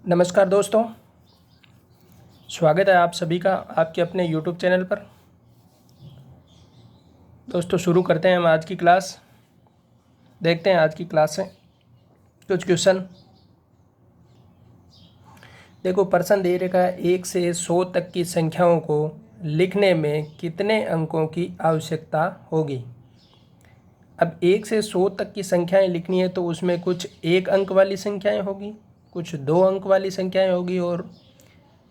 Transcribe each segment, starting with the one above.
नमस्कार दोस्तों, स्वागत है आप सभी का आपके अपने YouTube चैनल पर। दोस्तों शुरू करते हैं हम आज की क्लास। देखते हैं आज की क्लास से कुछ क्वेश्चन। देखो प्रश्न दे रखा है 1 से 100 तक की संख्याओं को लिखने में कितने अंकों की आवश्यकता होगी। अब 1 से 100 तक की संख्याएं लिखनी है तो उसमें कुछ 1 अंक वाली संख्याएं होगी, कुछ 2 अंक वाली संख्याएं होगी और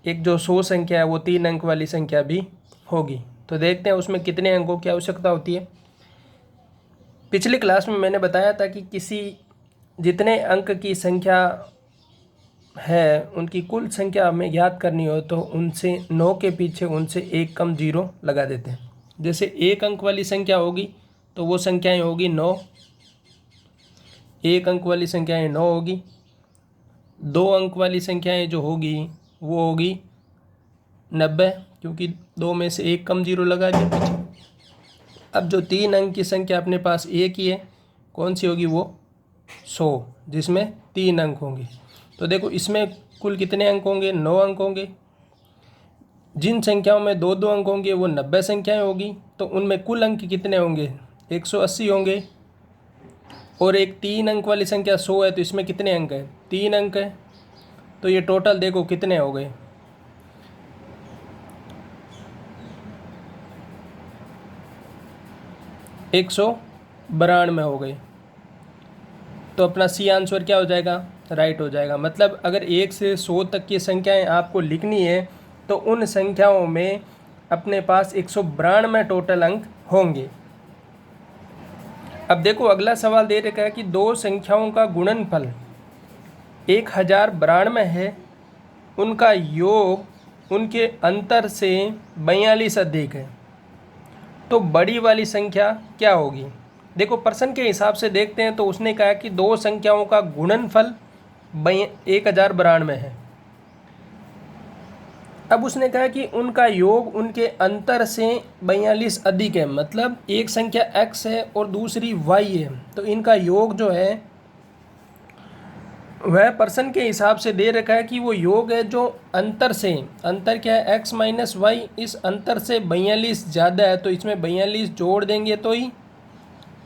एक जो 100 संख्या है वो 3 अंक वाली संख्या भी होगी। तो देखते हैं उसमें कितने अंकों की आवश्यकता होती है। पिछली क्लास में मैंने बताया था कि किसी जितने अंक की संख्या है उनकी कुल संख्या हमें ज्ञात करनी हो तो उनसे 9 के पीछे उनसे एक कम जीरो लगा देते हैं। जैसे 1 अंक वाली संख्या होगी तो वो संख्याएं होगी 9, 1 अंक वाली संख्याएं 9 होगी, 2 अंक वाली संख्याएं जो होगी वो होगी 90, क्योंकि 2 में से एक कम जीरो लगा दिया पीछे। अब जो 3 अंक की संख्या अपने पास एक ही है, कौन सी होगी, वो 100, जिसमें 3 अंक होंगे। तो देखो इसमें कुल कितने अंक होंगे, 9 अंक होंगे। जिन संख्याओं में 2-2 अंक होंगे वो 90 संख्याएं होगी, तो उनमें कुल अंक कितने होंगे, 180 होंगे। और एक 3 अंक वाली संख्या 100 है तो इसमें कितने अंक है, 3 अंक है। तो ये टोटल देखो कितने हो गए, 192 हो गए। तो अपना सी आंसर क्या हो जाएगा, राइट हो जाएगा। मतलब अगर 1 से 100 तक की संख्याएं आपको लिखनी है तो उन संख्याओं में अपने पास 192 टोटल अंक होंगे। अब देखो अगला सवाल दे रखा है कि दो संख्याओं का गुणनफल 1092 है, उनका योग उनके अंतर से 42 अधिक है, तो बड़ी वाली संख्या क्या होगी। देखो प्रश्न के हिसाब से देखते हैं तो उसने कहा कि दो संख्याओं का गुणनफल 1092 है। अब उसने कहा कि उनका योग उनके अंतर से 42 अधिक है, मतलब एक संख्या x है और दूसरी y है, तो इनका योग जो है वह प्रश्न के हिसाब से दे रखा है कि वो योग है जो अंतर से, अंतर क्या है, x माइनस वाई, इस अंतर से 42 ज़्यादा है, तो इसमें 42 जोड़ देंगे तो ही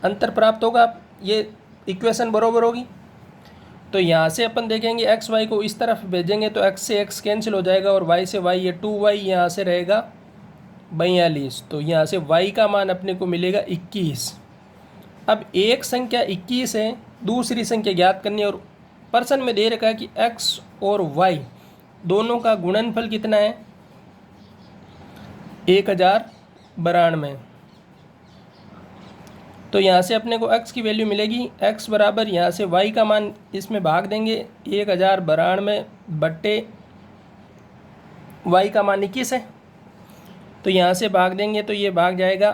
अंतर प्राप्त होगा। ये इक्वेशन बरोबर होगी। तो यहाँ से अपन देखेंगे x y को इस तरफ भेजेंगे तो x से x कैंसिल हो जाएगा और y से y, ये 2y यहाँ से रहेगा 42, तो यहाँ से y का मान अपने को मिलेगा 21। अब एक संख्या 21 है, दूसरी संख्या ज्ञात करनी है और प्रश्न में दे रखा है कि x और y दोनों का गुणनफल कितना है, 1092। तो यहाँ से अपने को x की वैल्यू मिलेगी, x बराबर यहाँ से y का मान इसमें भाग देंगे, 1092 बट्टे y का मान 21 है, तो यहाँ से भाग देंगे तो ये भाग जाएगा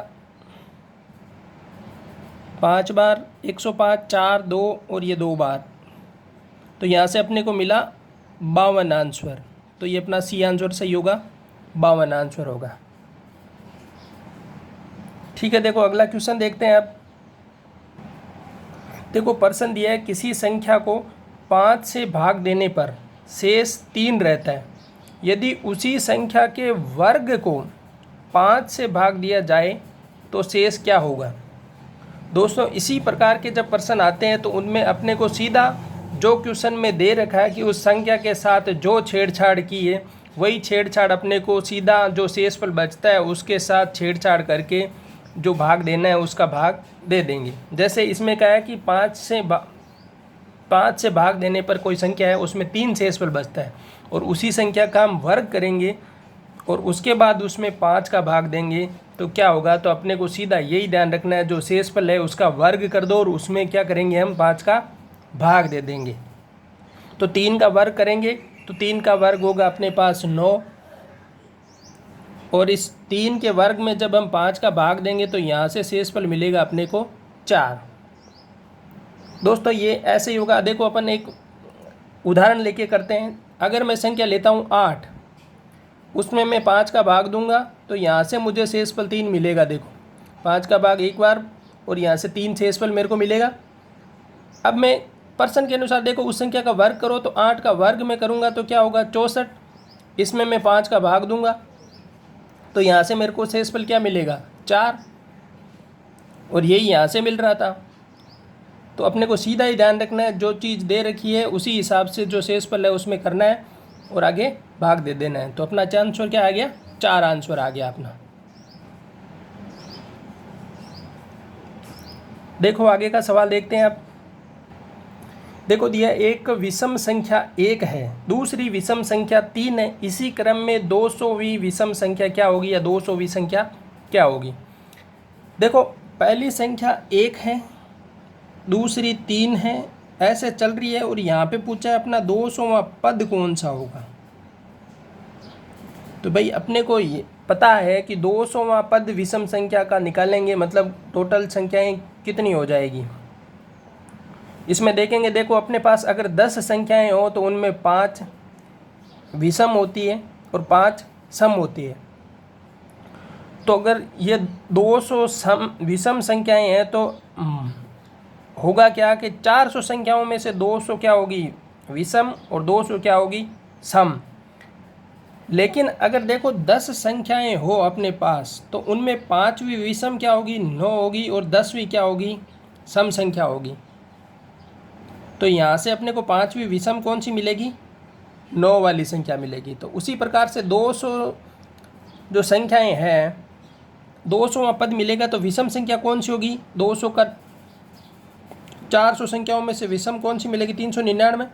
5 बार, 105, 4, 2 और ये 2 बार, तो यहाँ से अपने को मिला 52 आंसर। तो ये अपना सी आंसर सही होगा, 52 आंसर होगा। ठीक है, देखो अगला क्वेश्चन देखते हैं। अब देखो प्रश्न दिया है किसी संख्या को 5 से भाग देने पर शेष 3 रहता है, यदि उसी संख्या के वर्ग को 5 से भाग दिया जाए तो शेष क्या होगा। दोस्तों इसी प्रकार के जब प्रश्न आते हैं तो उनमें अपने को सीधा जो क्वेश्चन में दे रखा है कि उस संख्या के साथ जो छेड़छाड़ की है वही छेड़छाड़ अपने को सीधा जो शेषफल बचता है उसके साथ छेड़छाड़ करके जो भाग देना है उसका भाग दे देंगे। जैसे इसमें कहा है कि 5 से भाग देने पर कोई संख्या है उसमें 3 शेषफल बचता है और उसी संख्या का हम वर्ग करेंगे और उसके बाद उसमें 5 का भाग देंगे तो क्या होगा। तो अपने को सीधा यही ध्यान रखना है, जो शेषफल है उसका वर्ग कर दो और उसमें क्या करेंगे, हम 5 का भाग दे देंगे। तो 3 का वर्ग करेंगे तो 3 का वर्ग होगा अपने पास 9, और इस 3 के वर्ग में जब हम 5 का भाग देंगे तो यहाँ से शेषफल मिलेगा अपने को 4। दोस्तों ये ऐसे ही होगा। देखो अपन एक उदाहरण लेके करते हैं। अगर मैं संख्या लेता हूँ 8, उसमें मैं 5 का भाग दूंगा तो यहाँ से मुझे शेषफल 3 मिलेगा। देखो 5 का भाग एक बार और यहाँ से 3 शेषफल मेरे को मिलेगा। अब मैं पर्सन के अनुसार देखो उस संख्या का वर्ग करो तो 8 का वर्ग में करूँगा तो क्या होगा 64, इसमें मैं 5 का भाग दूंगा तो यहाँ से मेरे को शेषफल क्या मिलेगा 4, और यही यहाँ से मिल रहा था। तो अपने को सीधा ही ध्यान रखना है, जो चीज़ दे रखी है उसी हिसाब से जो शेषफल है उसमें करना है और आगे भाग दे देना है। तो अपना आंसर क्या आ गया 4 आंसर आ गया अपना। देखो आगे का सवाल देखते हैं आप। देखो दिया एक विषम संख्या 1 है, दूसरी विषम संख्या 3 है, इसी क्रम में 200वीं विषम संख्या क्या होगी या 200वीं संख्या क्या होगी। देखो पहली संख्या 1 है, दूसरी 3 है, ऐसे चल रही है और यहाँ पे पूछा है अपना 200वां पद कौन सा होगा। तो भाई अपने को ये पता है कि 200वां पद विषम संख्या का निकालेंगे, मतलब टोटल संख्याएं कितनी हो जाएगी। इसमें देखेंगे, देखो अपने पास अगर 10 संख्याएं हो तो उनमें 5 विषम होती है और 5 सम होती है। तो अगर ये 200 सम विषम संख्याएं हैं तो होगा क्या कि 400 संख्याओं में से 200 क्या होगी विषम और 200 क्या होगी सम। लेकिन अगर देखो 10 संख्याएं हो अपने पास तो उनमें 5वीं विषम क्या होगी 9 होगी और 10वीं क्या होगी सम संख्या होगी। तो यहाँ से अपने को 5वीं विषम कौन सी मिलेगी 9 वाली संख्या मिलेगी। तो उसी प्रकार से 200 जो संख्याएं हैं 200वां पद मिलेगा तो विषम संख्या कौन सी होगी 200 का 400 संख्याओं में से विषम कौन सी मिलेगी 399।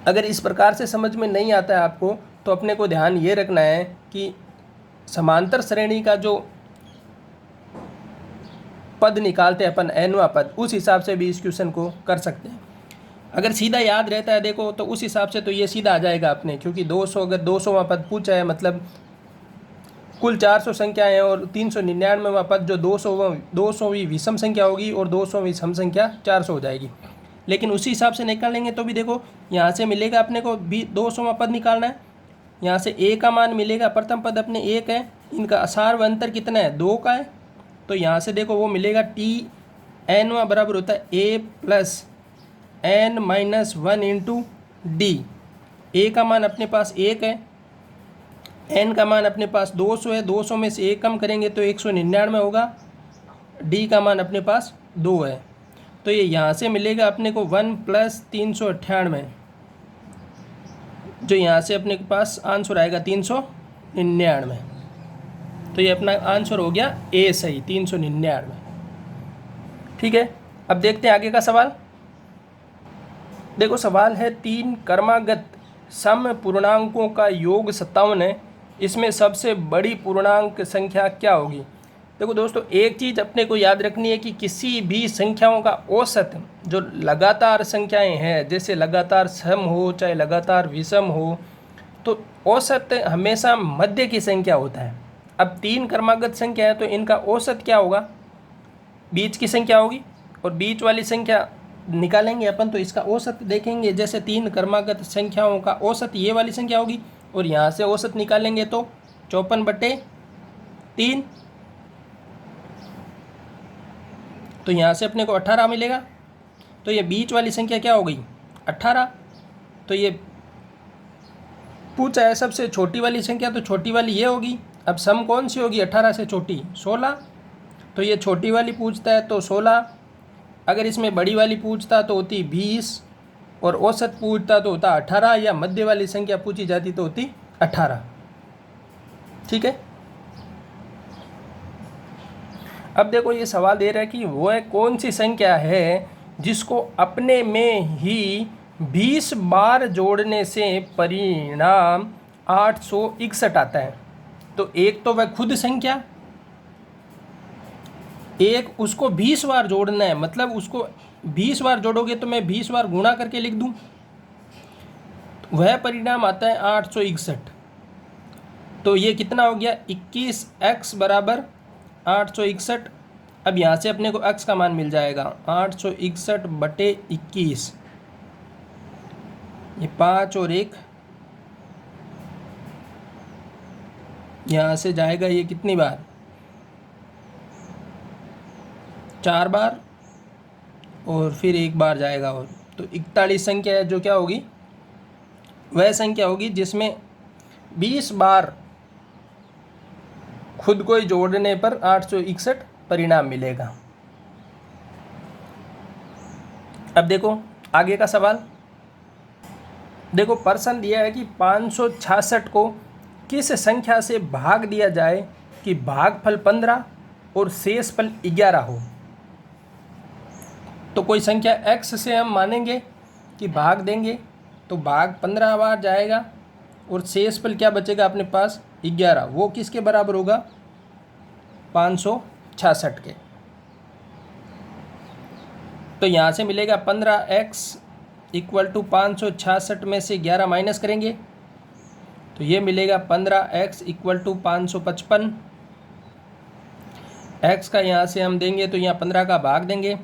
अगर इस प्रकार से समझ में नहीं आता है आपको तो अपने को ध्यान ये रखना है कि समांतर श्रेणी का जो पद निकालते हैं अपन nवां पद, उस हिसाब से भी इस क्वेश्चन को कर सकते हैं। अगर सीधा याद रहता है देखो तो उस हिसाब से तो ये सीधा आ जाएगा अपने, क्योंकि 200 अगर 200वां पद पूछा है मतलब कुल 400 संख्याएं और 399वां पद जो 200वीं विषम संख्या होगी और 200वीं सम संख्या 400 हो जाएगी। लेकिन उसी हिसाब से निकालेंगे तो भी देखो यहाँ से मिलेगा अपने को भी 200वां पद निकालना है। यहाँ से a का मान मिलेगा, प्रथम पद अपने 1 है, इनका असार व अंतर कितना है 2 का है। तो यहाँ से देखो वो मिलेगा t nवां बराबर होता है a plus n minus 1 into D. a का मान अपने पास 1 है, n का मान अपने पास 200 है, 200 में से 1 कम करेंगे तो 199 होगा, d का मान अपने पास 2 है। तो ये यहाँ से मिलेगा अपने को 1 प्लस 398, जो यहाँ से अपने के पास आंसर आएगा 399। तो ये अपना आंसर हो गया ए सही 399। ठीक है, अब देखते हैं आगे का सवाल। देखो सवाल है 3 क्रमागत सम पूर्णांकों का योग 57 है, इसमें सबसे बड़ी पूर्णांक संख्या क्या होगी। देखो दोस्तों एक चीज़ अपने को याद रखनी है कि किसी भी संख्याओं का औसत जो लगातार संख्याएं हैं, जैसे लगातार सम हो चाहे लगातार विषम हो, तो औसत हमेशा मध्य की संख्या होता है। अब 3 क्रमागत संख्या है तो इनका औसत क्या होगा बीच की संख्या होगी, और बीच वाली संख्या निकालेंगे अपन तो इसका औसत देखेंगे। जैसे 3 क्रमागत संख्याओं का औसत ये वाली संख्या होगी और यहाँ से औसत निकालेंगे तो 54/3, तो यहाँ से अपने को 18 मिलेगा। तो ये बीच वाली संख्या क्या हो गई 18। तो ये पूछा है सबसे छोटी वाली संख्या, तो छोटी वाली ये होगी। अब सम कौन सी होगी 18 से छोटी 16, तो ये छोटी वाली पूछता है तो 16। अगर इसमें बड़ी वाली पूछता तो होती 20 और औसत पूछता तो होता 18, या मध्य वाली संख्या पूछी जाती तो होती 18। ठीक है, अब देखो ये सवाल दे रहा है कि वह कौन सी संख्या है जिसको अपने में ही 20 बार जोड़ने से परिणाम 861 आता है। तो एक तो वह खुद संख्या, एक उसको 20 बार जोड़ना है, मतलब उसको 20 बार जोड़ोगे तो मैं 20 बार गुणा करके लिख दूं, वह परिणाम आता है 861। तो ये कितना हो गया 21x बराबर 861। अब यहाँ से अपने को x का मान मिल जाएगा 861/21, ये 5 और 1 यहाँ से जाएगा, ये कितनी बार 4 बार, और फिर एक बार जाएगा और, तो 41 संख्या है जो क्या होगी, वह संख्या होगी जिसमें 20 बार खुद को ही जोड़ने पर 861 परिणाम मिलेगा। अब देखो आगे का सवाल। देखो प्रश्न दिया है कि 566 को किस संख्या से भाग दिया जाए कि भागफल 15 और शेषफल 11 हो। तो कोई संख्या x से हम मानेंगे कि भाग देंगे तो भाग 15 बार जाएगा और शेषफल क्या बचेगा अपने पास 11, वो किसके बराबर होगा 566 के। तो यहाँ से मिलेगा 15x इक्वल टू 566 में से 11 माइनस करेंगे तो ये मिलेगा 15x इक्वल टू 555। x का यहाँ से हम देंगे तो यहाँ 15 का भाग देंगे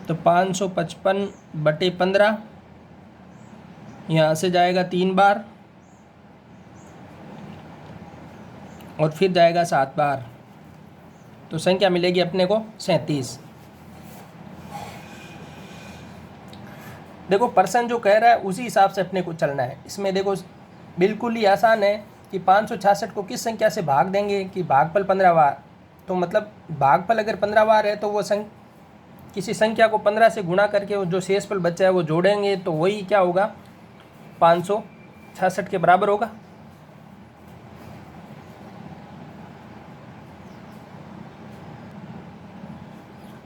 तो 555 बटे 15, यहाँ से जाएगा 3 बार और फिर जाएगा 7 बार, तो संख्या मिलेगी अपने को 37। देखो प्रश्न जो कह रहा है उसी हिसाब से अपने को चलना है। इसमें देखो बिल्कुल ही आसान है कि 566 को किस संख्या से भाग देंगे कि भागफल 15 बार, तो मतलब भागफल अगर 15 बार है तो वो किसी संख्या को 15 से गुणा करके वो जो शेषफल बचा है वो जोड़ेंगे तो वही क्या होगा 566 के बराबर होगा।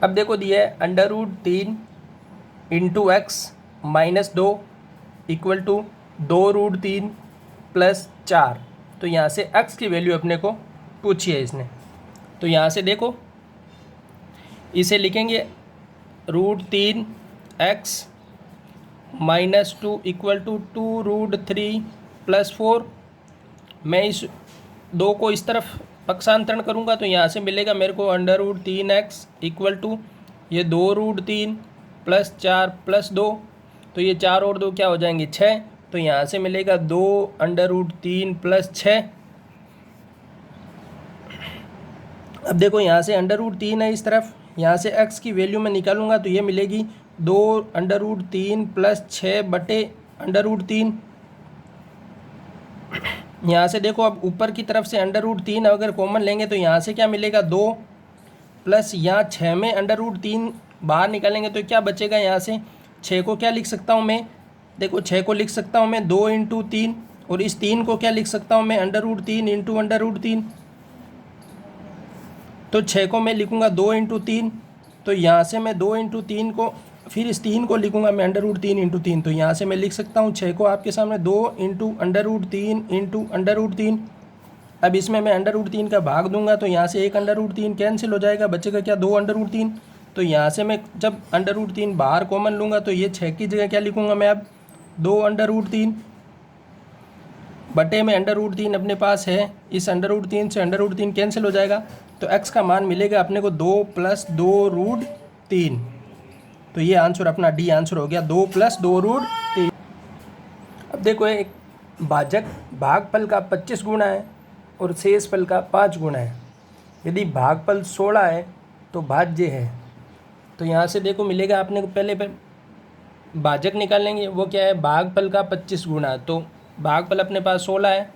अब देखो दिया है √3 into x minus 2 equal to 2√3 plus 4। तो यहाँ से x की वैल्यू अपने को पूछी है इसने, तो यहाँ से देखो इसे लिखेंगे √3 x minus 2 equal to 2√3 plus 4। मैं इस 2 को इस तरफ पक्षांतरण करूँगा तो यहाँ से मिलेगा मेरे को √3x इक्वल टू ये 2√3 प्लस 4 प्लस 2, तो ये 4 और 2 क्या हो जाएंगे 6, तो यहाँ से मिलेगा 2√3 प्लस 6। अब देखो यहाँ से √3 है इस तरफ, यहाँ से x की वैल्यू मैं निकालूंगा तो ये मिलेगी 2√3 प्लस 6 बटे √3। यहाँ से देखो अब ऊपर की तरफ से √3 अगर कॉमन लेंगे तो यहाँ से क्या मिलेगा 2 प्लस यहाँ 6 में √3 बाहर निकालेंगे तो क्या बचेगा, यहाँ से 6 को क्या लिख सकता हूँ मैं, देखो 6 को लिख सकता हूँ मैं 2 इंटू 3, और इस 3 को क्या लिख सकता हूँ मैं √3 इंटू √3। तो 6 को मैं लिखूँगा 2 इंटू 3, तो यहाँ से मैं 2 इंटू 3 को फिर इस 3 को लिखूँगा मैं √3 इंटू 3, तो यहाँ से मैं लिख सकता हूँ 6 को आपके सामने 2 इंटू √3 इंटू √3। अब इसमें मैं √3 का भाग दूंगा तो यहाँ से एक √3 कैंसिल हो जाएगा, बचेगा क्या 2 √3। तो यहाँ से मैं जब √3 बाहर कॉमन लूँगा तो ये 6 की जगह क्या लिखूँगा मैं अब 2 √3 बटे में √3 अपने पास है, इस √3 से √3 कैंसिल हो जाएगा, तो x का मान मिलेगा अपने को 2 प्लस 2√3। तो ये आंसर अपना डी आंसर हो गया 2 प्लस 2√3। अब देखो एक भाजक भागफल का 25 गुना है और शेषफल का 5 गुना है। यदि भागफल 16 है तो भाज्य है, तो यहाँ से देखो मिलेगा अपने को पहले भाजक निकालेंगे, वो क्या है भागफल का 25 गुना, तो भागफल अपने पास 16 है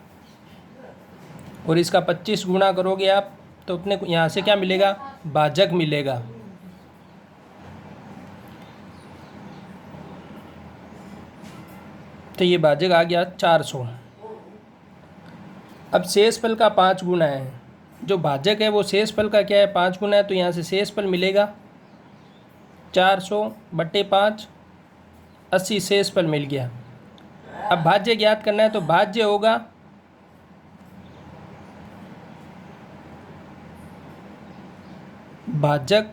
और इसका 25 गुना करोगे आप तो अपने को यहाँ से क्या मिलेगा भाजक मिलेगा। तो ये भाजक आ गया 400। अब शेषफल का 5 गुना है, जो भाजक है वो शेषफल का क्या है 5 गुना है, तो यहाँ से शेषफल मिलेगा 400 बटे 5, 80 शेषफल मिल गया। अब भाज्य ज्ञात करना है तो भाज्य होगा भाजक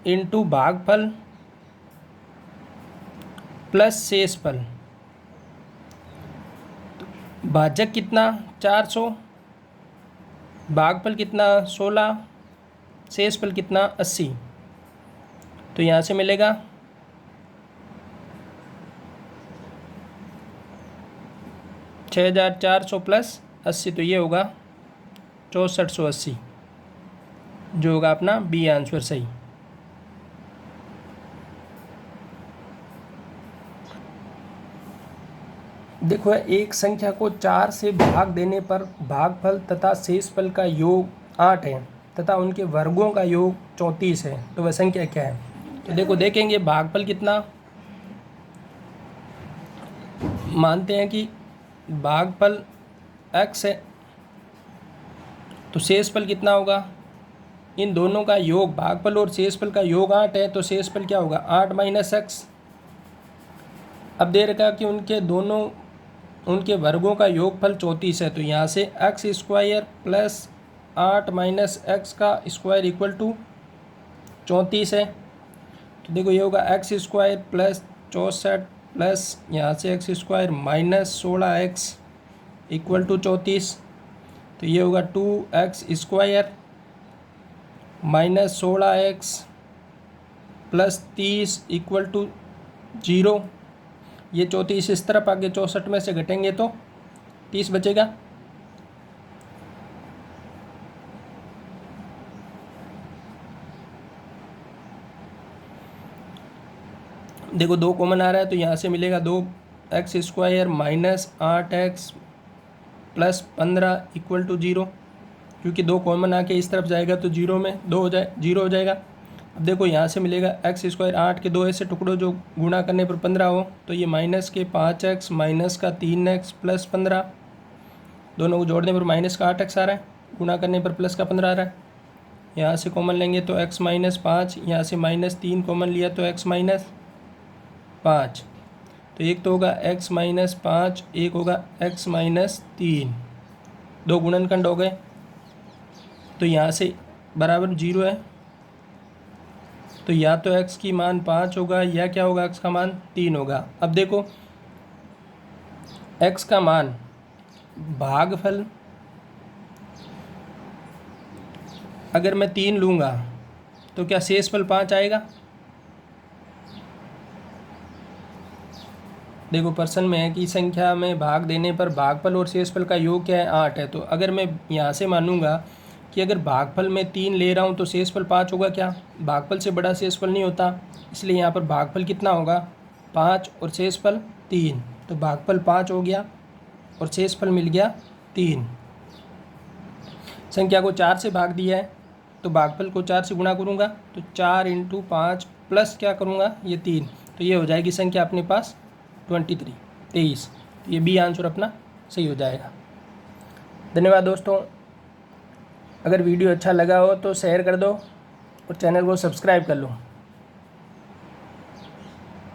इंटू भागफल प्लस शेषफल। भाजक कितना 400, भागफल कितना 16, शेषफल कितना 80, तो यहाँ से मिलेगा 6400 प्लस 80, तो ये होगा 6480। जो होगा अपना बी आंसर सही। देखो एक संख्या को 4 से भाग देने पर भागफल तथा शेषफल का योग 8 है तथा उनके वर्गों का योग 34 है, तो वह संख्या क्या है? तो देखो देखेंगे भागफल कितना, मानते हैं कि भागफल x है तो शेषफल कितना होगा, इन दोनों का योग, भागफल और शेषफल का योग 8 है तो शेषफल क्या होगा 8 माइनस एक्स। अब दे रखा कि उनके वर्गों का योगफल 34 है, तो यहाँ से x square plus 8 minus x का स्क्वायर इक्वल टू 34 है। तो देखो ये होगा एक्स स्क्वायर प्लस 64 प्लस यहाँ से x square minus 16x equal to 34। तो ये होगा 2x square minus 16x plus 30 equal to 0। ये 34 इस तरफ आगे 64 में से घटेंगे तो 30 बचेगा। देखो 2 कॉमन आ रहा है तो यहाँ से मिलेगा 2x square minus 8x plus 15 equal to 0, क्योंकि 2 कॉमन आके इस तरफ जाएगा तो 0 में 0 हो जाएगा। अब देखो यहाँ से मिलेगा एक्स स्क्वायर 8 के 2 ऐसे टुकड़ों जो गुणा करने पर 15 हो, तो ये माइनस के 5x माइनस का 3x प्लस 15, दोनों को जोड़ने पर माइनस का 8x आ रहा है, गुणा करने पर प्लस का 15 आ रहा है। यहाँ से कॉमन लेंगे तो x माइनस 5, यहाँ से माइनस 3 कॉमन लिया तो x माइनस 5, तो एक तो होगा x माइनस 5, एक होगा x माइनस 3, 2 गुणनखंड हो गए तो यहाँ से बराबर 0 है, तो या तो x की मान 5 होगा या क्या होगा x का मान 3 होगा। अब देखो x का मान भागफल अगर मैं 3 लूँगा तो क्या शेषफल 5 आएगा? देखो प्रश्न में है कि संख्या में भाग देने पर भागफल और शेषफल का योग क्या है 8 है, तो अगर मैं यहाँ से मानूंगा कि अगर भागफल में 3 ले रहा हूँ तो शेषफल 5 होगा, क्या भागफल से बड़ा शेषफल नहीं होता, इसलिए यहाँ पर भागफल कितना होगा 5 और शेषफल 3, तो भागफल 5 हो गया और शेषफल मिल गया 3। संख्या को 4 से भाग दिया है तो भागफल को 4 से गुणा करूँगा तो 4 × 5 प्लस क्या करूँगा ये 3, तो ये हो जाएगी संख्या अपने पास 23। तो ये बी आंसर अपना सही हो जाएगा। धन्यवाद दोस्तों, अगर वीडियो अच्छा लगा हो तो शेयर कर दो और चैनल को सब्सक्राइब कर लो।